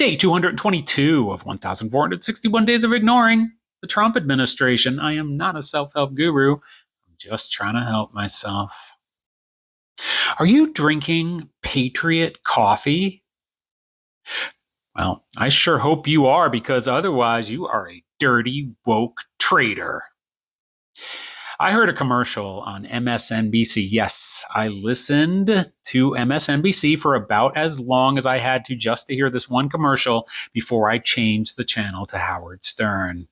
Day 222 of 1,461 Days of Ignoring the Trump Administration. I am not a self-help guru. I'm just trying to help myself. Are you drinking Patriot coffee? Well, I sure hope you are, because otherwise you are a dirty, woke traitor. I heard a commercial on MSNBC. Yes, I listened to MSNBC for about as long as I had to just to hear this one commercial before I changed the channel to Howard Stern.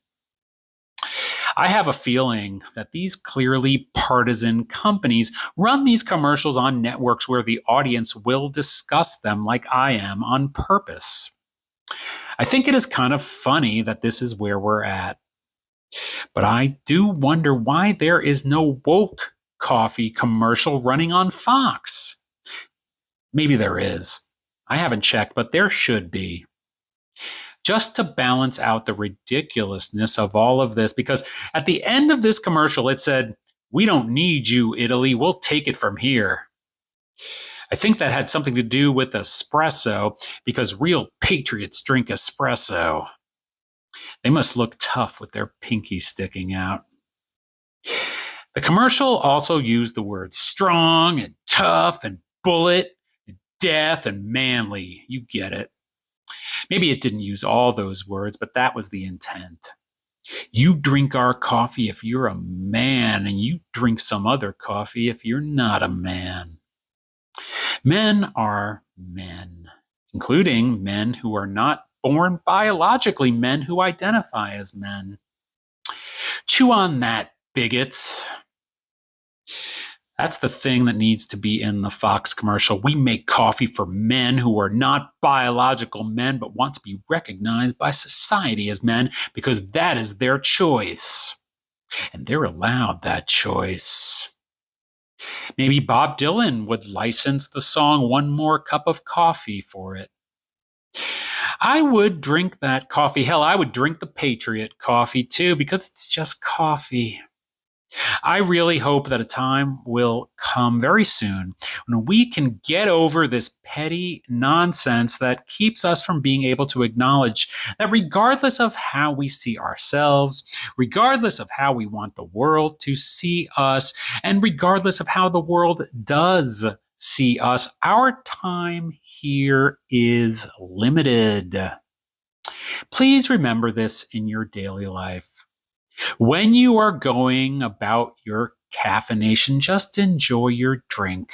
I have a feeling that these clearly partisan companies run these commercials on networks where the audience will discuss them like I am on purpose. I think it is kind of funny that this is where we're at. But I do wonder why there is no woke coffee commercial running on Fox. Maybe there is. I haven't checked, but there should be. Just to balance out the ridiculousness of all of this, because at the end of this commercial, it said, "We don't need you, Italy. We'll take it from here." I think that had something to do with espresso, because real patriots drink espresso. They must look tough with their pinky sticking out. The commercial also used the words strong and tough and bullet and death and manly. You get it. Maybe it didn't use all those words, but that was the intent. You drink our coffee if you're a man, and you drink some other coffee if you're not a man. Men are men, including men who are not born biologically, men who identify as men. Chew on that, bigots. That's the thing that needs to be in the Fox commercial. We make coffee for men who are not biological men but want to be recognized by society as men, because that is their choice. And they're allowed that choice. Maybe Bob Dylan would license the song "One More Cup of Coffee" for it. I would drink that coffee. Hell, I would drink the Patriot coffee too, because it's just coffee. I really hope that a time will come very soon when we can get over this petty nonsense that keeps us from being able to acknowledge that regardless of how we see ourselves, regardless of how we want the world to see us, and regardless of how the world does see us, our time here is limited. Please remember this in your daily life. When you are going about your caffeination, just enjoy your drink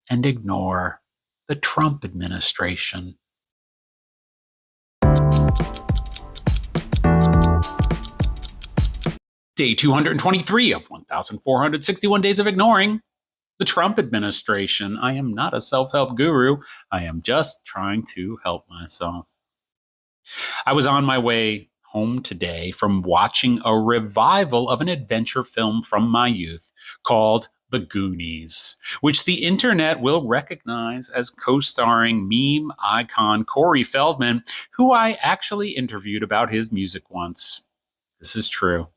and ignore the Trump administration. Day 223 of 1,461 Days of Ignoring the Trump administration. I am not a self-help guru. I am just trying to help myself. I was on my way home today from watching a revival of an adventure film from my youth called The Goonies, which the internet will recognize as co-starring meme icon Corey Feldman, who I actually interviewed about his music once. This is true.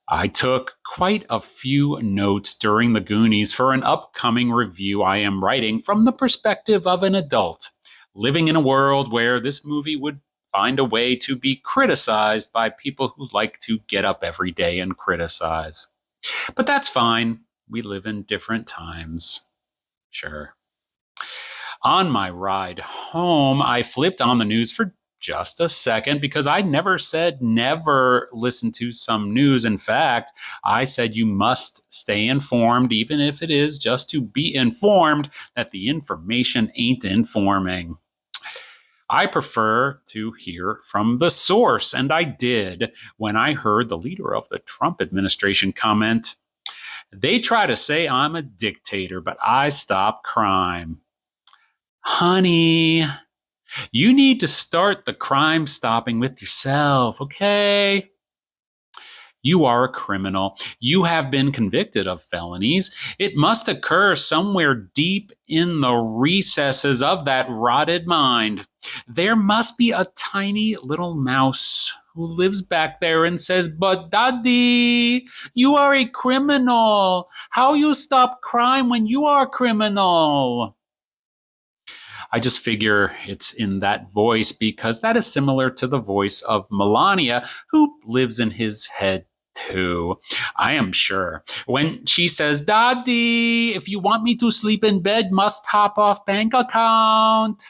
I took quite a few notes during The Goonies for an upcoming review I am writing from the perspective of an adult living in a world where this movie would find a way to be criticized by people who like to get up every day and criticize. But that's fine. We live in different times. Sure. On my ride home, I flipped on the news for just a second, because I never said never listen to some news. In fact, I said you must stay informed, even if it is just to be informed that the information ain't informing. I prefer to hear from the source, and I did when I heard the leader of the Trump administration comment, "They try to say I'm a dictator, but I stop crime." Honey, you need to start the crime stopping with yourself, okay? You are a criminal. You have been convicted of felonies. It must occur somewhere deep in the recesses of that rotted mind. There must be a tiny little mouse who lives back there and says, "But Daddy, you are a criminal. How you stop crime when you are a criminal?" I just figure it's in that voice because that is similar to the voice of Melania, who lives in his head too. I am sure. When she says, Daddy, if you want me to sleep in bed, must top off bank account.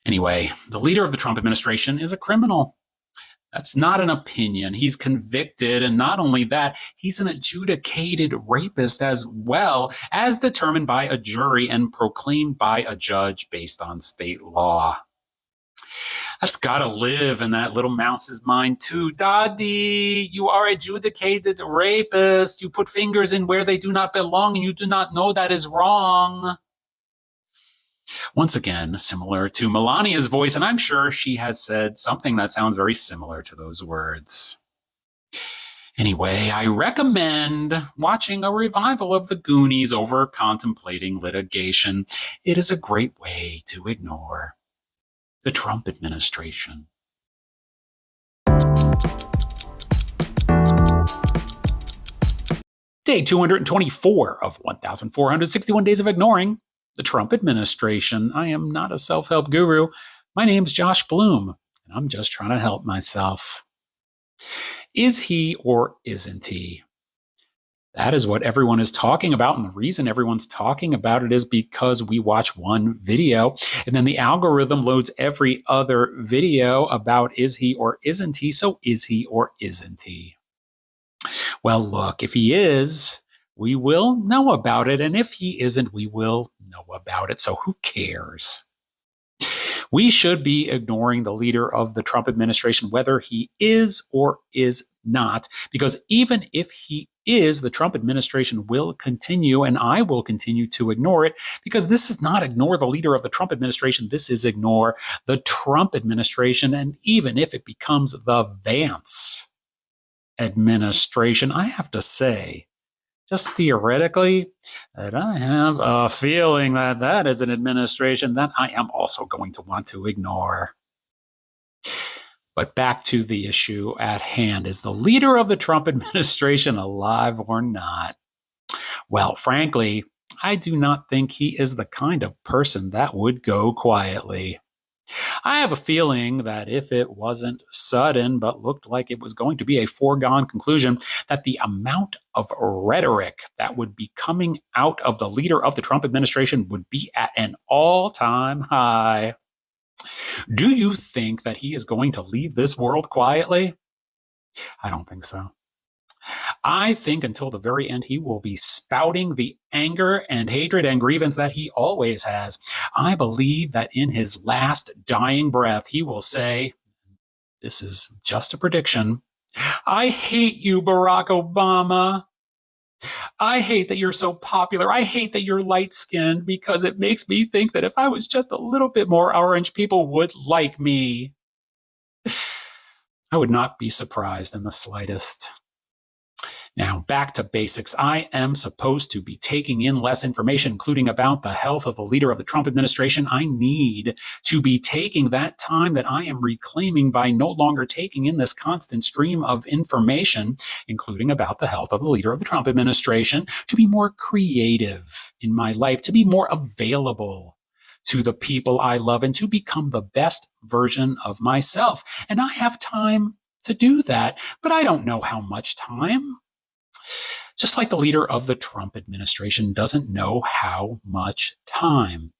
Anyway, the leader of the Trump administration is a criminal. That's not an opinion. He's convicted, and not only that, he's an adjudicated rapist as well, as determined by a jury and proclaimed by a judge based on state law. That's gotta live in that little mouse's mind too. Daddy, you are adjudicated rapist. You put fingers in where they do not belong, and you do not know that is wrong. Once again, similar to Melania's voice, and I'm sure she has said something that sounds very similar to those words. Anyway, I recommend watching a revival of the Goonies over contemplating litigation. It is a great way to ignore the Trump administration. Day 224 of 1,461 Days of Ignoring the Trump administration. I am not a self-help guru. My name's Josh Bloom, and I'm just trying to help myself. Is he or isn't he? That is what everyone is talking about, and the reason everyone's talking about it is because we watch one video, and then the algorithm loads every other video about is he or isn't he, so is he or isn't he? Well, look, if he is, we will know about it. And if he isn't, we will know about it. So who cares? We should be ignoring the leader of the Trump administration, whether he is or is not, because even if he is, the Trump administration will continue, and I will continue to ignore it, because this is not ignore the leader of the Trump administration. This is ignore the Trump administration. And even if it becomes the Vance administration, I have to say, just theoretically, that I have a feeling that that is an administration that I am also going to want to ignore. But back to the issue at hand. Is the leader of the Trump administration alive or not? Well, frankly, I do not think he is the kind of person that would go quietly. I have a feeling that if it wasn't sudden, but looked like it was going to be a foregone conclusion, that the amount of rhetoric that would be coming out of the leader of the Trump administration would be at an all-time high. Do you think that he is going to leave this world quietly? I don't think so. I think until the very end, he will be spouting the anger and hatred and grievance that he always has. I believe that in his last dying breath, he will say, this is just a prediction, I hate you, Barack Obama. I hate that you're so popular. I hate that you're light-skinned because it makes me think that if I was just a little bit more orange, people would like me. I would not be surprised in the slightest. Now, back to basics. I am supposed to be taking in less information, including about the health of the leader of the Trump administration. I need to be taking that time that I am reclaiming by no longer taking in this constant stream of information, including about the health of the leader of the Trump administration, to be more creative in my life, to be more available to the people I love, and to become the best version of myself. And I have time to do that, but I don't know how much time. Just like the leader of the Trump administration doesn't know how much time.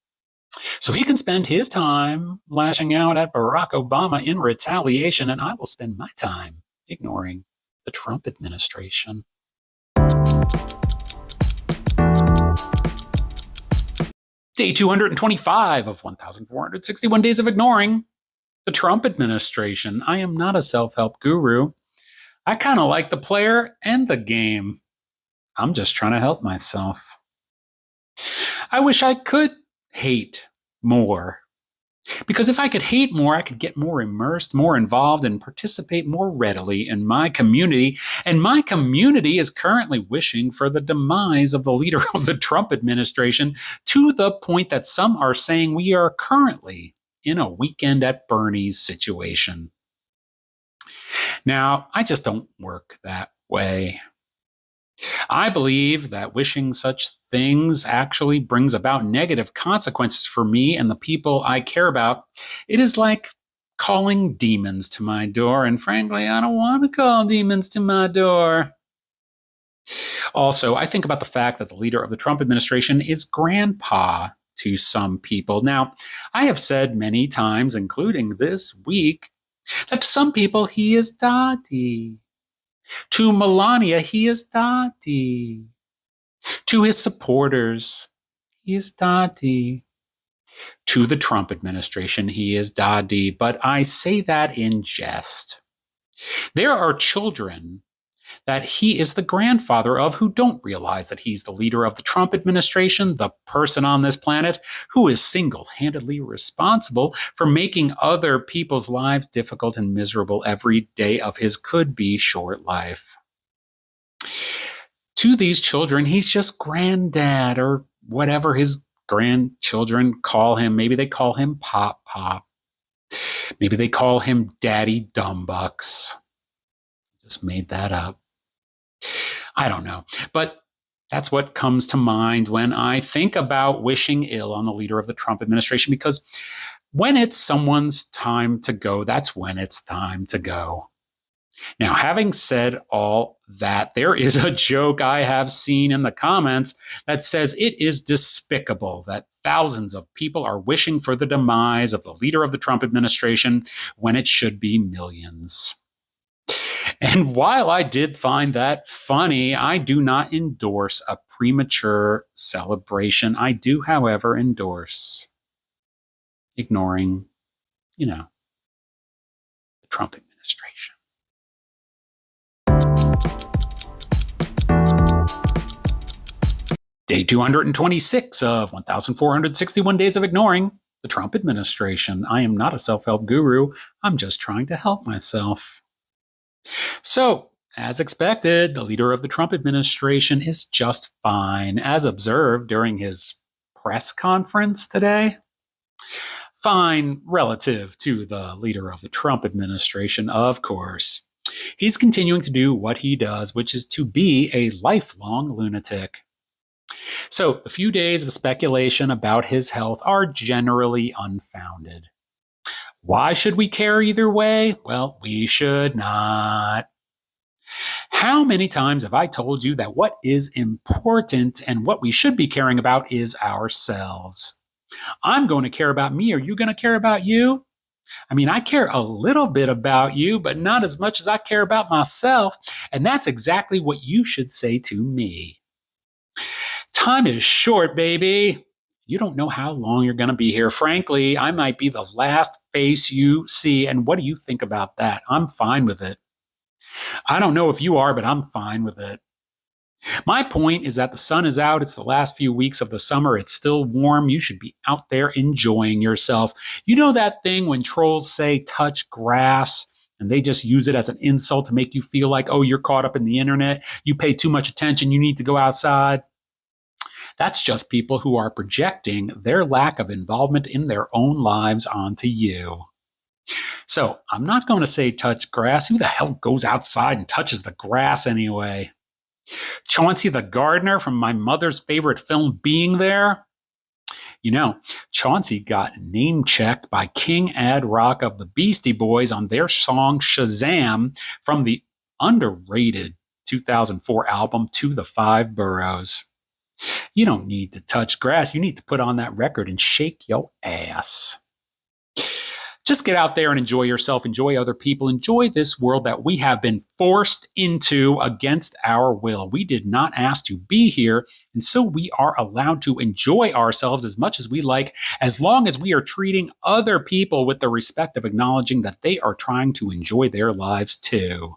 So he can spend his time lashing out at Barack Obama in retaliation, and I will spend my time ignoring the Trump administration. Day 225 of 1,461 Days of Ignoring the Trump administration. I am not a self-help guru. I kind of like the player and the game. I'm just trying to help myself. I wish I could hate more. Because if I could hate more, I could get more immersed, more involved, and participate more readily in my community. And my community is currently wishing for the demise of the leader of the Trump administration, to the point that some are saying we are currently in a weekend at Bernie's situation. Now, I just don't work that way. I believe that wishing such things actually brings about negative consequences for me and the people I care about. It is like calling demons to my door, and frankly, I don't want to call demons to my door. Also, I think about the fact that the leader of the Trump administration is grandpa to some people. Now, I have said many times, including this week, that to some people he is daddy. To Melania, he is daddy. To his supporters, he is daddy. To the Trump administration, he is daddy. But I say that in jest. There are children that he is the grandfather of who don't realize that he's the leader of the Trump administration, the person on this planet who is single handedly responsible for making other people's lives difficult and miserable every day of his could be short life. To these children, he's just granddad or whatever his grandchildren call him. Maybe they call him Pop Pop. Maybe they call him Daddy Dumbbucks. Just made that up. I don't know. But that's what comes to mind when I think about wishing ill on the leader of the Trump administration, because when it's someone's time to go, that's when it's time to go. Now, having said all that, there is a joke I have seen in the comments that says it is despicable that thousands of people are wishing for the demise of the leader of the Trump administration when it should be millions. And while I did find that funny, I do not endorse a premature celebration. I do, however, endorse ignoring, the Trump administration. Day 226 of 1,461 Days of Ignoring the Trump Administration. I am not a self-help guru. I'm just trying to help myself. So, as expected, the leader of the Trump administration is just fine, as observed during his press conference today. Fine relative to the leader of the Trump administration, of course. He's continuing to do what he does, which is to be a lifelong lunatic. So, the few days of speculation about his health are generally unfounded. Why should we care either way? Well, we should not. How many times have I told you that what is important and what we should be caring about is ourselves? I'm going to care about me. Are you going to care about you? I mean, I care a little bit about you, but not as much as I care about myself. And that's exactly what you should say to me. Time is short, baby. You don't know how long you're going to be here. Frankly, I might be the last face you see. And what do you think about that? I'm fine with it. I don't know if you are, but I'm fine with it. My point is that the sun is out. It's the last few weeks of the summer. It's still warm. You should be out there enjoying yourself. You know that thing when trolls say touch grass and they just use it as an insult to make you feel like, oh, you're caught up in the internet. You pay too much attention. You need to go outside. That's just people who are projecting their lack of involvement in their own lives onto you. So I'm not going to say touch grass. Who the hell goes outside and touches the grass anyway? Chauncey the gardener from my mother's favorite film, Being There? You know, Chauncey got name checked by King Ad Rock of the Beastie Boys on their song Shazam from the underrated 2004 album To the Five Boroughs. You don't need to touch grass. You need to put on that record and shake your ass. Just get out there and enjoy yourself, enjoy other people, enjoy this world that we have been forced into against our will. We did not ask to be here, and so we are allowed to enjoy ourselves as much as we like, as long as we are treating other people with the respect of acknowledging that they are trying to enjoy their lives too.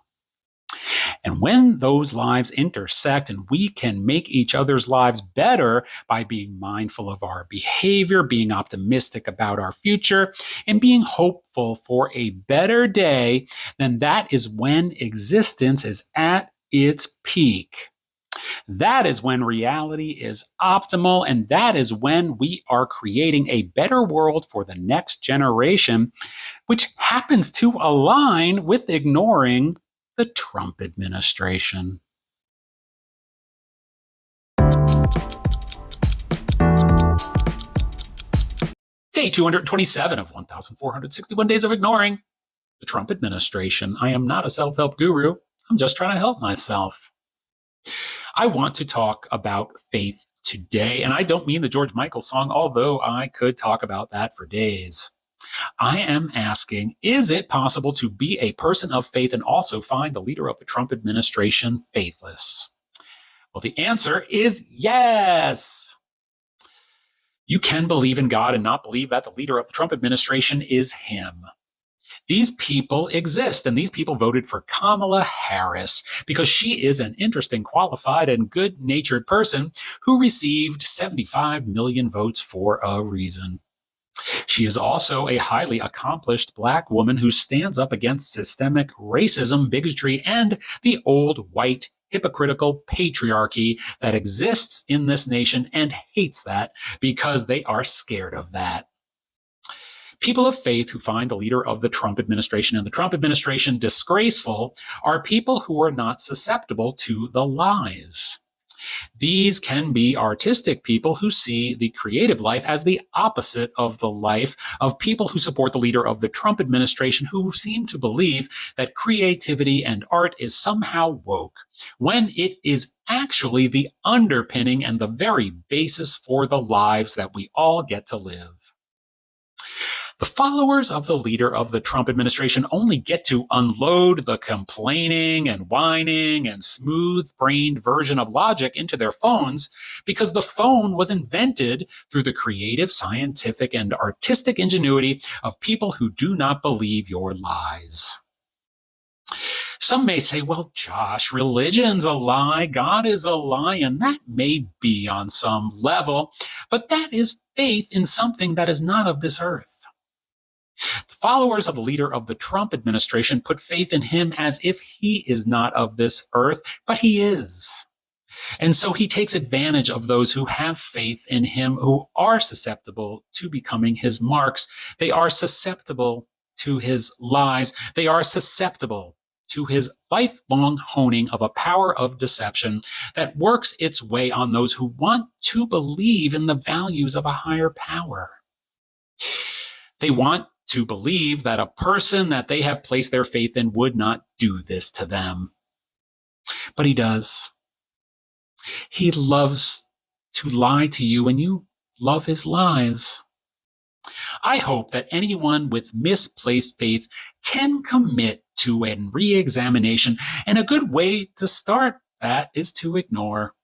And when those lives intersect and we can make each other's lives better by being mindful of our behavior, being optimistic about our future, and being hopeful for a better day, then that is when existence is at its peak. That is when reality is optimal, and that is when we are creating a better world for the next generation, which happens to align with ignoring the Trump administration. Day 227 of 1,461 Days of Ignoring the Trump Administration. I am not a self-help guru. I'm just trying to help myself. I want to talk about faith today, and I don't mean the George Michael song, although I could talk about that for days. I am asking, is it possible to be a person of faith and also find the leader of the Trump administration faithless? Well, the answer is yes. You can believe in God and not believe that the leader of the Trump administration is him. These people exist, and these people voted for Kamala Harris because she is an interesting, qualified, and good-natured person who received 75 million votes for a reason. She is also a highly accomplished Black woman who stands up against systemic racism, bigotry, and the old white hypocritical patriarchy that exists in this nation and hates that because they are scared of that. People of faith who find the leader of the Trump administration and the Trump administration disgraceful are people who are not susceptible to the lies. These can be artistic people who see the creative life as the opposite of the life of people who support the leader of the Trump administration, who seem to believe that creativity and art is somehow woke, when it is actually the underpinning and the very basis for the lives that we all get to live. The followers of the leader of the Trump administration only get to unload the complaining and whining and smooth-brained version of logic into their phones because the phone was invented through the creative, scientific, and artistic ingenuity of people who do not believe your lies. Some may say, well, Josh, religion's a lie, God is a lie, and that may be on some level, but that is faith in something that is not of this earth. The followers of the leader of the Trump administration put faith in him as if he is not of this earth, but he is. And so he takes advantage of those who have faith in him, who are susceptible to becoming his marks. They are susceptible to his lies. They are susceptible to his lifelong honing of a power of deception that works its way on those who want to believe in the values of a higher power. They want to believe that a person that they have placed their faith in would not do this to them. But he does. He loves to lie to you, and you love his lies. I hope that anyone with misplaced faith can commit to a re-examination, and a good way to start that is to ignore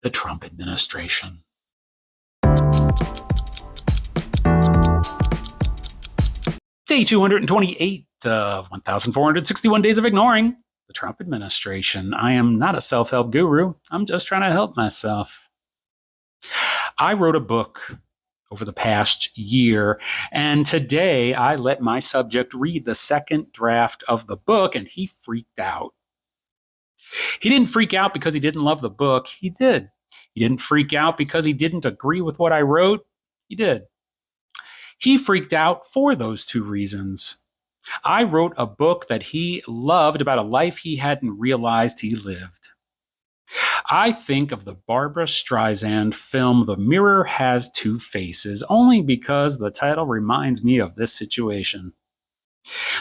the Trump administration. Day 228 of 1,461 Days of Ignoring the Trump administration. I am not a self-help guru. I'm just trying to help myself. I wrote a book over the past year, and today I let my subject read the second draft of the book, and he freaked out. He didn't freak out because he didn't love the book. He did. He didn't freak out because he didn't agree with what I wrote. He did. He freaked out for those two reasons. I wrote a book that he loved about a life he hadn't realized he lived. I think of the Barbra Streisand film The Mirror Has Two Faces only because the title reminds me of this situation.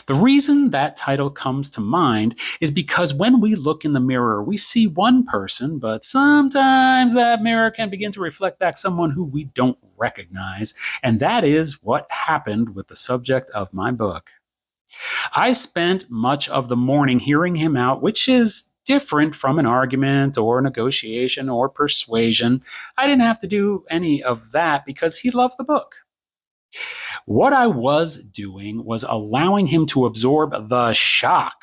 The reason that title comes to mind is because when we look in the mirror, we see one person, but sometimes that mirror can begin to reflect back someone who we don't recognize, and that is what happened with the subject of my book. I spent much of the morning hearing him out, which is different from an argument or negotiation or persuasion. I didn't have to do any of that because he loved the book. What I was doing was allowing him to absorb the shock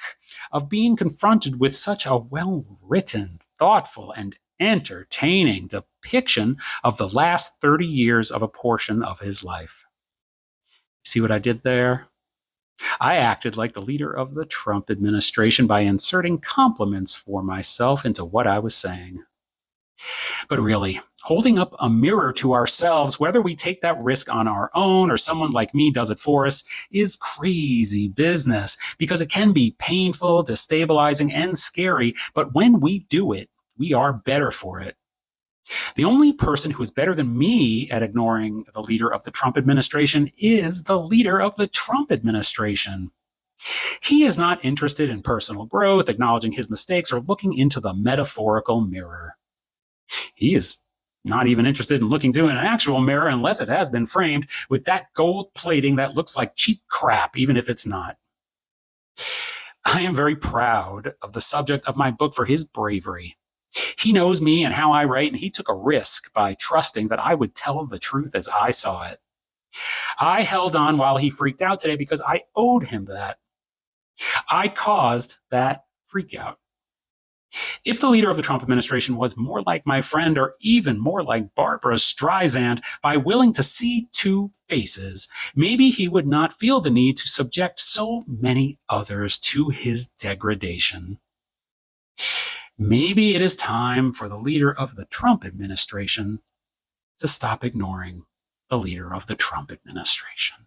of being confronted with such a well-written, thoughtful, and entertaining depiction of the last 30 years of a portion of his life. See what I did there? I acted like the leader of the Trump administration by inserting compliments for myself into what I was saying. But really, holding up a mirror to ourselves, whether we take that risk on our own or someone like me does it for us, is crazy business because it can be painful, destabilizing, and scary. But when we do it, we are better for it. The only person who is better than me at ignoring the leader of the Trump administration is the leader of the Trump administration. He is not interested in personal growth, acknowledging his mistakes, or looking into the metaphorical mirror. He is not even interested in looking into an actual mirror unless it has been framed with that gold plating that looks like cheap crap, even if it's not. I am very proud of the subject of my book for his bravery. He knows me and how I write, and he took a risk by trusting that I would tell the truth as I saw it. I held on while he freaked out today because I owed him that. I caused that freakout. If the leader of the Trump administration was more like my friend or even more like Barbara Streisand, by willing to see two faces, maybe he would not feel the need to subject so many others to his degradation. Maybe it is time for the leader of the Trump administration to stop ignoring the leader of the Trump administration.